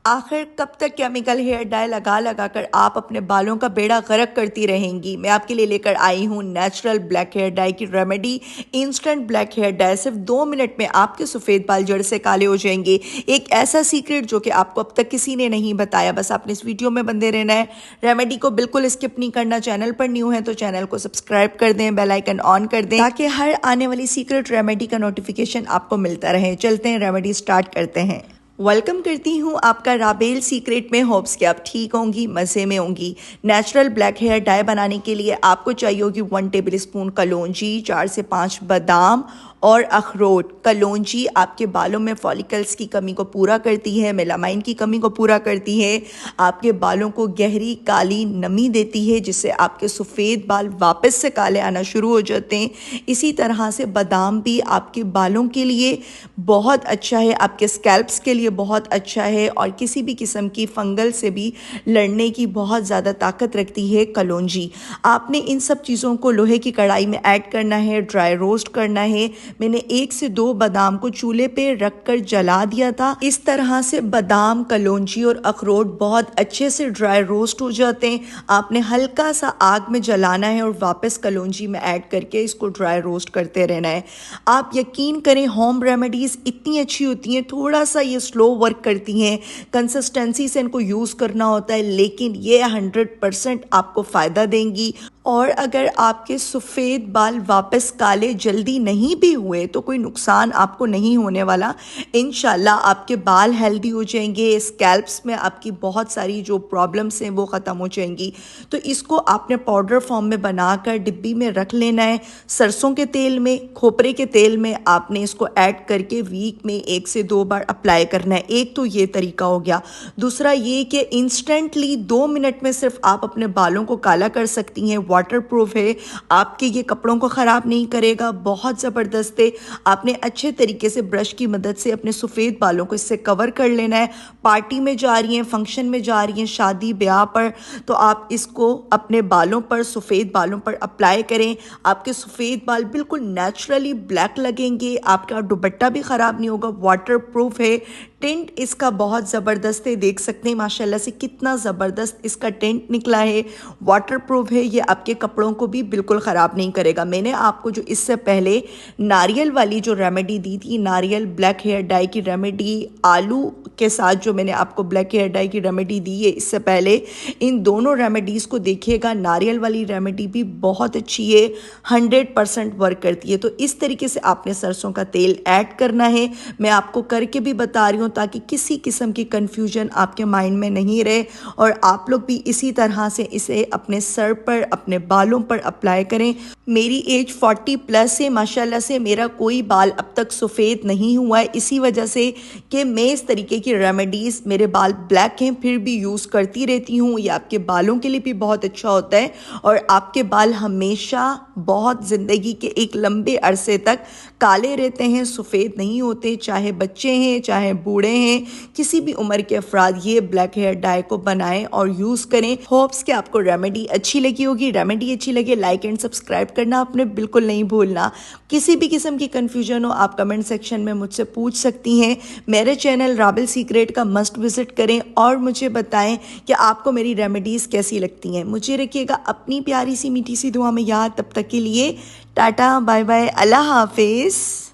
आखिर कब तक केमिकल हेयर डाई लगा लगा कर आप अपने बालों का बेड़ा गर्क करती रहेंगी। मैं आपके लिए लेकर आई हूँ नेचुरल ब्लैक हेयर डाई की remedy, instant black hair dye. सिर्फ 2 मिनट में आपके सफ़ेद बाल जड़ से काले हो जाएंगे। एक ऐसा सीक्रेट जो कि आपको अब तक किसी ने नहीं बताया। बस आपने इस वीडियो में बंदे रहना है, रेमेडी को बिल्कुल स्किप नहीं करना। चैनल पर न्यू है तो चैनल को सब्सक्राइब कर दें, बेल आइकन ऑन कर दें ताकि हर आने वाली सीक्रेट रेमेडी का नोटिफिकेशन आपको मिलता रहे। चलते हैं, रेमेडी स्टार्ट करते हैं। वेलकम करती हूँ आपका राबेल सीक्रेट में। होप्स कि आप ठीक होंगी, मज़े में होंगी। नेचुरल ब्लैक हेयर डाई बनाने के लिए आपको चाहिए होगी 1 टेबल स्पून कलौंजी, 4 से 5 बादाम और अखरोट। कलौंजी आपके बालों में फॉलिकल्स की कमी को पूरा करती है, मेलामाइन की कमी को पूरा करती है, आपके बालों को गहरी काली नमी देती है जिससे आपके सफ़ेद बाल वापस से काले आना शुरू हो जाते हैं। इसी तरह से बादाम भी आपके बालों के लिए बहुत अच्छा है, आपके स्कैल्प्स के लिए बहुत अच्छा है और किसी भी किस्म की फंगल से भी लड़ने की बहुत ज़्यादा ताकत रखती है कलौंजी। आपने इन सब चीज़ों को लोहे की कढ़ाई में ऐड करना है, ड्राई रोस्ट करना है। मैंने 1 से 2 बादाम को चूल्हे पे रखकर जला दिया था। इस तरह से बादाम, कलौंजी और अखरोट बहुत अच्छे से ड्राई रोस्ट हो जाते हैं। आपने हल्का सा आग में जलाना है और वापस कलौंजी में ऐड करके इसको ड्राई रोस्ट करते रहना है। आप यकीन करें, होम रेमेडीज़ इतनी अच्छी होती हैं, थोड़ा सा ये स्लो वर्क करती हैं, कंसिस्टेंसी से इनको यूज़ करना होता है, लेकिन ये 100% आपको फ़ायदा देंगी। और अगर आपके सफ़ेद बाल वापस काले जल्दी नहीं भी हुए तो कोई नुकसान आपको नहीं होने वाला। इंशाल्लाह आपके बाल हेल्दी हो जाएंगे, स्कैल्प्स में आपकी बहुत सारी जो प्रॉब्लम्स हैं वो ख़त्म हो जाएंगी। तो इसको आपने पाउडर फॉर्म में बनाकर डिब्बी में रख लेना है। सरसों के तेल में, खोपरे के तेल में आपने इसको ऐड करके वीक में 1 से 2 बार अप्लाई करना है। एक तो ये तरीका हो गया। दूसरा ये कि इंस्टेंटली 2 मिनट में सिर्फ आप अपने बालों को काला कर सकती हैं। वाटर प्रूफ है, आपके ये कपड़ों को ख़राब नहीं करेगा, बहुत ज़बरदस्त है। आपने अच्छे तरीके से ब्रश की मदद से अपने सफ़ेद बालों को इससे कवर कर लेना है। पार्टी में जा रही हैं, फंक्शन में जा रही हैं, शादी ब्याह पर, तो आप इसको अपने बालों पर, सफ़ेद बालों पर अप्लाई करें। आपके सफ़ेद बाल बिल्कुल नेचुरली ब्लैक लगेंगे, आपका दुपट्टा भी ख़राब नहीं होगा। वाटर प्रूफ है, टिंट इसका बहुत ज़बरदस्त है, देख सकते हैं माशाल्लाह से कितना ज़बरदस्त इसका टिंट निकला है। वाटर प्रूफ है, ये आपके कपड़ों को भी बिल्कुल ख़राब नहीं करेगा। मैंने आपको जो इससे पहले नारियल वाली जो रेमेडी दी थी, नारियल ब्लैक हेयर डाई की रेमेडी, आलू के साथ जो मैंने आपको ब्लैक हेयर डाई की रेमेडी दी है इससे पहले, इन दोनों रेमेडीज़ को देखिएगा। नारियल वाली रेमेडी भी बहुत अच्छी है, 100% वर्क करती है। तो इस तरीके से आपने सरसों का तेल ऐड करना है। मैं आपको करके भी बता रही हूँ ताकि किसी किस्म की कंफ्यूजन आपके माइंड में नहीं रहे और आप लोग भी इसी तरह से इसे अपने सर पर, अपने बालों पर अप्लाई करें। मेरी एज 40 प्लस है, माशाल्लाह से मेरा कोई बाल अब तक सफ़ेद नहीं हुआ है, इसी वजह से कि मैं इस तरीके की रेमेडीज़, मेरे बाल ब्लैक हैं फिर भी यूज़ करती रहती हूँ। ये आपके बालों के लिए भी बहुत अच्छा होता है और आपके बाल हमेशा बहुत ज़िंदगी के एक लंबे अरसे तक काले रहते हैं, सफ़ेद नहीं होते। चाहे बच्चे हैं, चाहे बूढ़े हैं, किसी भी उम्र के अफराद ये ब्लैक हेयर डाई को बनाएं और यूज़ करें। होप्स कि आपको रेमेडी अच्छी लगी होगी। रेमेडी अच्छी लगे लाइक एंड सब्सक्राइब करना आपने बिल्कुल नहीं भूलना। किसी भी किस्म की कन्फ्यूजन हो आप कमेंट सेक्शन में मुझसे पूछ सकती हैं। मेरे चैनल राबेल सीक्रेट का मस्ट विजिट करें और मुझे बताएं कि आपको मेरी रेमेडीज़ कैसी लगती हैं। मुझे रखिएगा अपनी प्यारी सी मीठी सी दुआ में याद। तब तक के लिए टाटा, बाय बाय, अल्लाह हाफिज़।